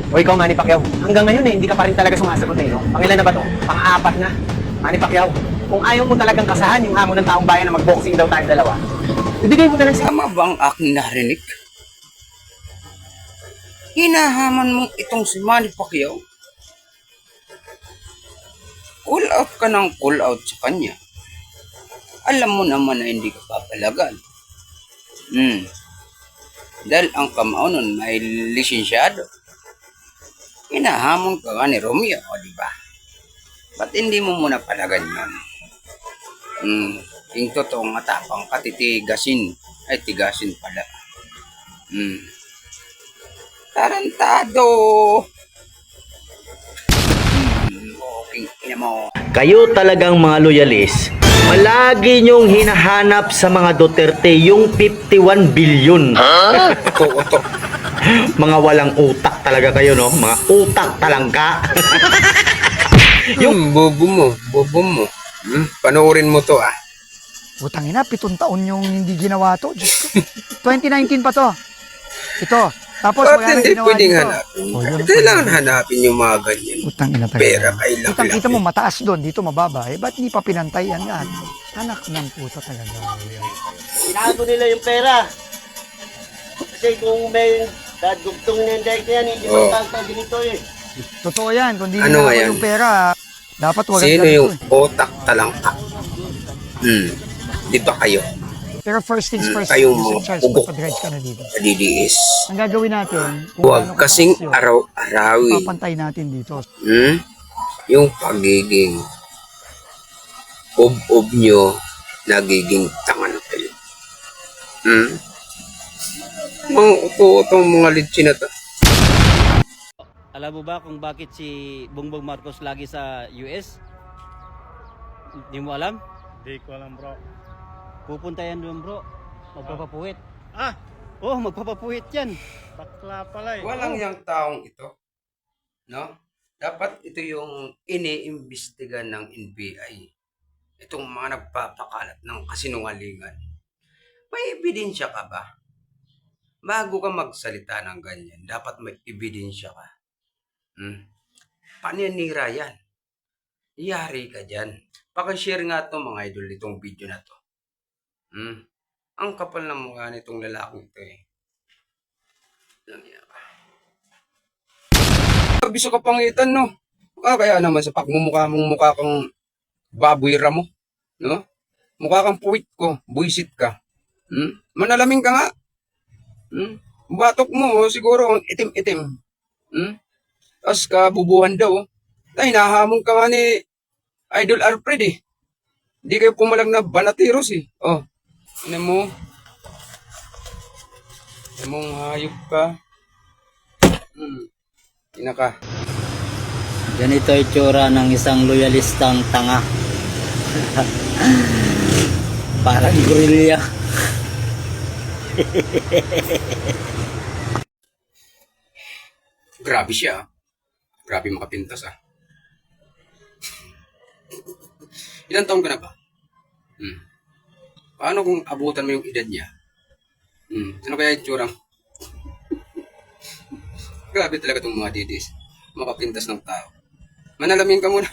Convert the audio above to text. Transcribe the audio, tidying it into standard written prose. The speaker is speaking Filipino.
O ikaw, Manny Pacquiao, hanggang ngayon hindi ka pa rin talaga sumasagot eh, no? Pangilan na ba to? Pang-apat na. Manny Pacquiao, kung ayaw mo talagang kasahan yung hamon ng taong bayan na mag-boxing daw tayo dalawa, ibigay mo na lang sa... Tama ba ang aking narinig? Hinahaman mo itong si Manny Pacquiao? Call out ka ng call out sa kanya. Alam mo naman na hindi ka papalagan. Dahil ang kamao nun may lisensyado. Hinahamon ka nga ni Romeo, o diba? Ba't hindi mo muna palagan yun? Yung totoong matapang ka, titigasin. Ay, tigasin pala. Tarantado! Okay, ina mo. Kayo talagang mga loyalis, malagi nyong hinahanap sa mga Duterte yung 51 billion. Uto. Mga walang utak talaga kayo, no? Mga utak talangka. Yung bobo mo. Panoorin mo to ah. Putang ina, 7 taon yung hindi ginawa to. Diyos ko. 2019 pa to. Ito. Tapos Bakit wala na hindi ginawa pwedeng dito. hanapin? Oh, yun ang Kailangan hanapin yung mga ganyan. Putang ina talaga. Pera kay laki. Kitang kita mo mataas doon, dito mababa. Eh, ba't hindi pa pinantay yan lahat? Anak ng puta talaga. Tinago nila yung pera. Kasi kung may dadugtong na index yan, hindi Oh. magtagtag ganito eh. Totoo yan. Kung di Ano nila nga yan? yung pera, dapat wag Sino yung otak talangka? Di ba kayo? Pero first things first, Kayong Mr. mga Charles, ugok. magpa-drive ka na dito. Sa DDS. Ang gagawin natin, kung Huwag gaano kasing kataas yun, araw-arawin. papantay natin dito. Yung pagiging ob nyo, nagiging tanga na kayo. Mga utong mga litsi na to. Alam mo ba kung bakit si Bongbong Marcos lagi sa US? Hindi mo alam? Hindi ko alam, bro. Pupunta yan doon, bro. Magpapapuwit. Ah, Oh, magpapapuwit yan. bakla pala eh. Walang yung taong ito. No? Dapat ito yung iniimbestigan ng NBI. Itong mga nagpapakalat ng kasinungalingan. May ebidensya ka ba? Bago ka magsalita ng ganyan, dapat may ebidensya ka. Paninira yan. Yari ka dyan. Pakishare nga to mga idol itong video na to. Ang kapal ng mukha nitong lalaking ito eh. Biso ka pangitan, no? Kaya naman sa pagmumukha mong mukha kang baboy mo, no? Mukha kang puwit ko, buisit ka. Manalamin ka nga. Batok mo, siguro ang itim-itim. Tapos kabubuhan daw. Tay, nahamon ka nga ni Idol Alfred eh. Hindi kayo pumalag na banatiros eh. Oh, ano mo? Ano mong hayop ka? Ina ka. Ganito itsura ng isang loyalistang tanga. Parang gorilla. Grabe siya. Grabe makapintas ah. Ilan taon ka na ba? Paano kung abutan mo yung edad niya? Ano kaya itsura? Grabe talaga itong mga didis. Makapintas ng tao. Manalamin ka muna.